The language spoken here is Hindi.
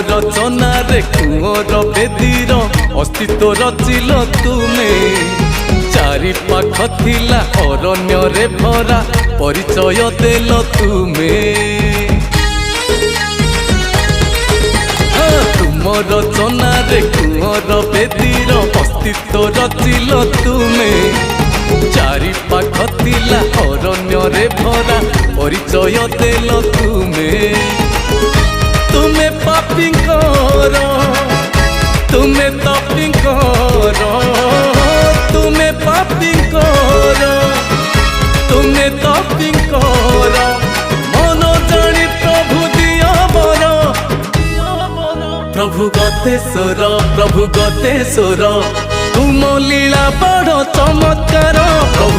रचना रे कुंवर बेदीर अस्तित्व रचिल तुमे चारि पाख थिला अरण्य रे भरा परिचय देल तुमे तुम रचना रे कुंवर बेदीर अस्तित्व रचिल तुमे चारि पाख थिला अरण्य रे भरा परिचय देल तुमे तुम्हें पापी कर तुम्हें तपी कर तुम्हें पापी कर तुम्हें तपी कर मन जानी प्रभु दिया बर प्रभु गतेश्वर तुम लीला बड़ चमत्कार प्रभु